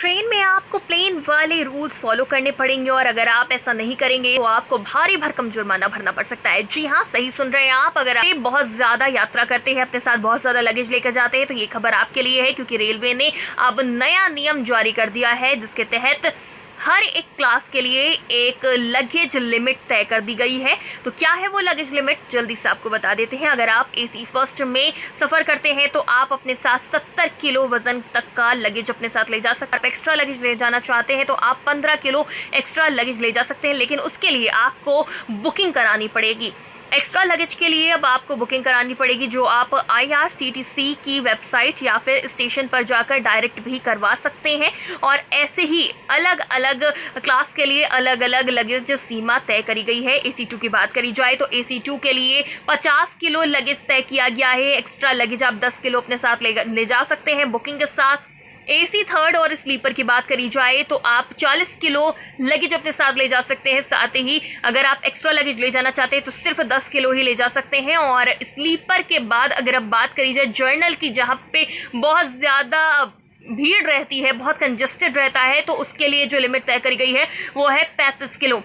Train में आपको plane वाले रूल्स फॉलो करने पड़ेंगे और अगर आप ऐसा नहीं करेंगे तो आपको भारी भरकम जुर्माना भरना पड़ सकता है। जी हाँ, सही सुन रहे हैं आप। अगर आप बहुत ज्यादा यात्रा करते हैं, अपने साथ बहुत ज्यादा लगेज लेकर जाते हैं, तो ये खबर आपके लिए है, क्योंकि रेलवे ने अब नया नियम जारी कर दिया है, जिसके तहत हर एक क्लास के लिए एक लगेज लिमिट तय कर दी गई है। तो क्या है वो लगेज लिमिट, जल्दी से आपको बता देते हैं। अगर आप एसी फर्स्ट में सफर करते हैं तो आप अपने साथ 70 किलो वजन तक का लगेज अपने साथ ले जा सकते हैं। आप एक्स्ट्रा लगेज ले जाना चाहते हैं तो आप 15 किलो एक्स्ट्रा लगेज ले जा सकते हैं, लेकिन उसके लिए आपको बुकिंग करानी पड़ेगी। एक्स्ट्रा लगेज के लिए अब आपको बुकिंग करानी पड़ेगी, जो आप IRCTC की वेबसाइट या फिर स्टेशन पर जाकर डायरेक्ट भी करवा सकते हैं। और ऐसे ही अलग अलग क्लास के लिए अलग अलग लगेज सीमा तय करी गई है। AC2 की बात करी जाए तो AC2 के लिए 50 किलो लगेज तय किया गया है। एक्स्ट्रा लगेज आप 10 किलो अपने साथ ले जा सकते हैं बुकिंग के साथ। AC थर्ड और स्लीपर की बात करी जाए तो आप 40 किलो लगेज अपने साथ ले जा सकते हैं। साथ ही अगर आप एक्स्ट्रा लगेज ले जाना चाहते हैं तो सिर्फ 10 किलो ही ले जा सकते हैं। और स्लीपर के बाद अगर अब बात करी जाए जर्नल की, जहाँ पे बहुत ज़्यादा भीड़ रहती है, बहुत कंजेस्टेड रहता है, तो उसके लिए जो लिमिट तय करी गई है वो है 35 किलो।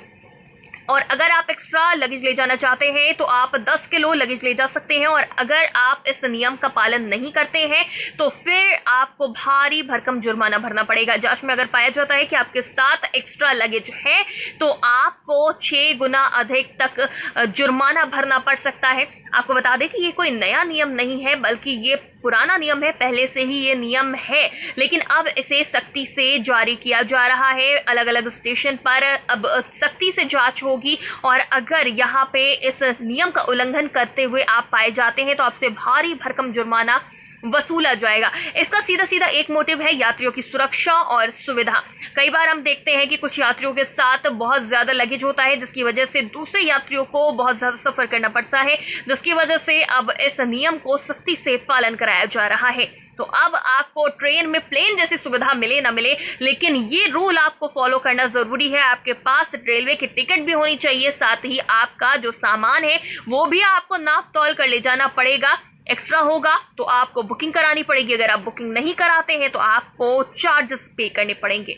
और अगर आप एक्स्ट्रा लगेज ले जाना चाहते हैं तो आप 10 किलो लगेज ले जा सकते हैं। और अगर आप इस नियम का पालन नहीं करते हैं तो फिर आपको भारी भरकम जुर्माना भरना पड़ेगा। जांच में अगर पाया जाता है कि आपके साथ एक्स्ट्रा लगेज है तो आपको 6 गुना अधिक तक जुर्माना भरना पड़ सकता है। आपको बता दें कि ये कोई नया नियम नहीं है, बल्कि ये पुराना नियम है, पहले से ही ये नियम है, लेकिन अब इसे सख्ती से जारी किया जा रहा है। अलग अलग स्टेशन पर अब सख्ती से जांच होगी और अगर यहाँ पे इस नियम का उल्लंघन करते हुए आप पाए जाते हैं तो आपसे भारी भरकम जुर्माना वसूला जाएगा। इसका सीधा सीधा एक मोटिव है यात्रियों की सुरक्षा और सुविधा। कई बार हम देखते हैं कि कुछ यात्रियों के साथ बहुत ज्यादा लगेज होता है, जिसकी वजह से दूसरे यात्रियों को बहुत ज्यादा सफर करना पड़ता है, जिसकी वजह से अब इस नियम को सख्ती से पालन कराया जा रहा है। तो अब आपको ट्रेन में प्लेन जैसी सुविधा मिले ना मिले, लेकिन ये रूल आपको फॉलो करना जरूरी है। आपके पास रेलवे की टिकट भी होनी चाहिए, साथ ही आपका जो सामान है वो भी आपको नाप तौल कर ले जाना पड़ेगा। एक्स्ट्रा होगा तो आपको बुकिंग करानी पड़ेगी। अगर आप बुकिंग नहीं कराते हैं तो आपको चार्जेस पे करने पड़ेंगे।